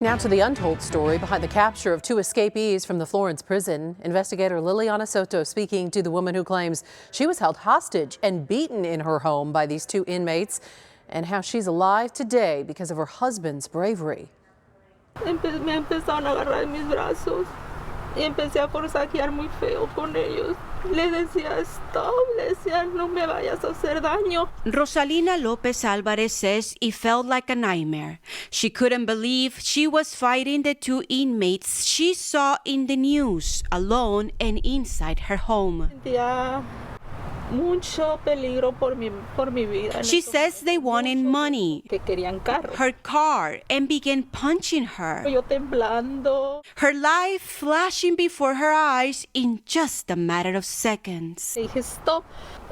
Now to the untold story behind the capture of 2 escapees from the Florence prison. Investigator Liliana Soto speaking to the woman who claims she was held hostage and beaten in her home by these 2 inmates, and how she's alive today because of her husband's bravery. Me empezaron a agarrar en mis brazos y empecé a forcejear muy feo con ellos. Le decía stop, le decía no me vayas a hacer daño. Rosalina Lopez Alvarez says it felt like a nightmare. She couldn't believe she was fighting the 2 inmates she saw in the news, alone and inside her home. Sentía mucho peligro por mi vida. She says they wanted money, Que querían carro. her car, and began punching her. Yo temblando. Her life flashing before her eyes in just a matter of seconds. Le dije stop.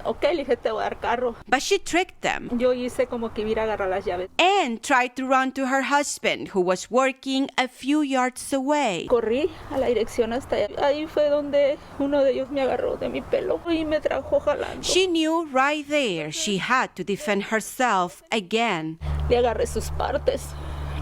Okay, le dije te voy a dar carro. But she tricked them Yo hice como que iba a agarrar las llaves. and tried to run to her husband, who was working a few yards away. Corrí a la dirección hasta allá. Ahí fue donde uno de ellos me agarró de mi pelo y me trajo jalando. She knew right there she had to defend herself again. Le agarré sus partes.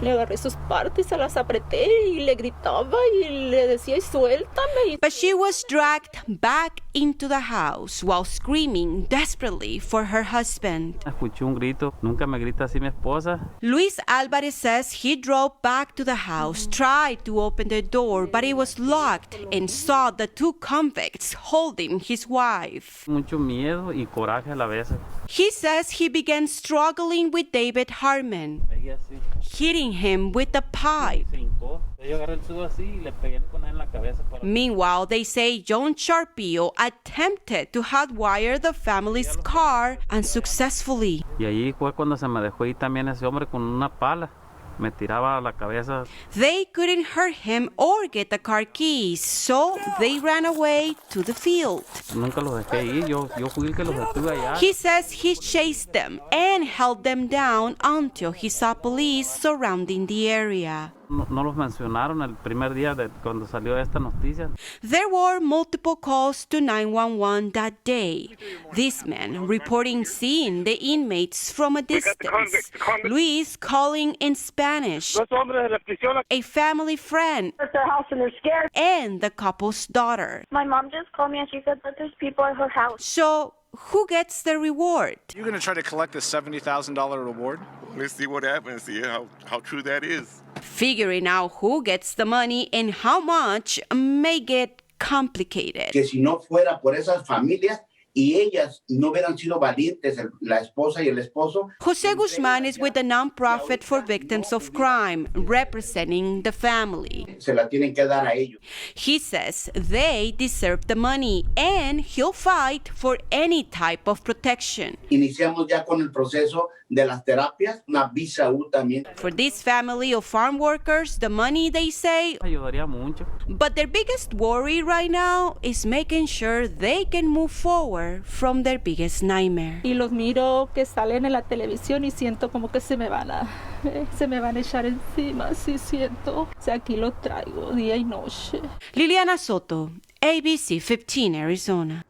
Le agarré sus partes, se las apreté y le gritaba y le decía, suéltame. But she was dragged back into the house while screaming desperately for her husband. Escuché un grito, nunca me grita así mi esposa. Luis Alvarez says he drove back to the house, tried to open the door, but it was locked, and saw the 2 convicts holding his wife. Mucho miedo y coraje a la vez. He says he began struggling with David Harmon, Ella así, hitting him with a pipe. se hincó. Yo agarré el tubo así y le pegué con él en la cabeza. Meanwhile, they say John Sharpio attempted to hotwire the family's car unsuccessfully. Y ahí fue cuando se me dejó ir también ese hombre con una pala. Me tiraba a la cabeza. They couldn't hurt him or get the car keys, so they ran away to the field. Nunca los dejé ir, yo fui el que los detuve allá. He says he chased them and held them down until he saw police surrounding the area. No los mencionaron el primer día de cuando salió esta noticia. There were multiple calls to 911 that day. This man reporting seeing the inmates from a distance. Luis calling in Spanish. A family friend. At their house and they're scared. And the couple's daughter. My mom just called me and she said that there's people at her house. So, who gets the reward? You're going to try to collect the $70,000 reward? Let's see what happens, see how true that is. Figuring out who gets the money and how much may get complicated. Que si no fuera por esas familias y ellas no hubieran sido valientes, la esposa y el esposo. Jose Guzman is with the nonprofit for victims of crime, representing the family. Se la tienen que dar a ellos. He says they deserve the money and he'll fight for any type of protection. Iniciamos ya con el proceso de las terapias, una visa U también. For this family of farm workers, the money, they say, Ayudaría mucho. but their biggest worry right now is making sure they can move forward from their biggest nightmare. Y los miro que salen en la televisión y siento como que se me van a echar encima, sí siento. O sea, aquí lo traigo día y noche. Liliana Soto, ABC 15, Arizona.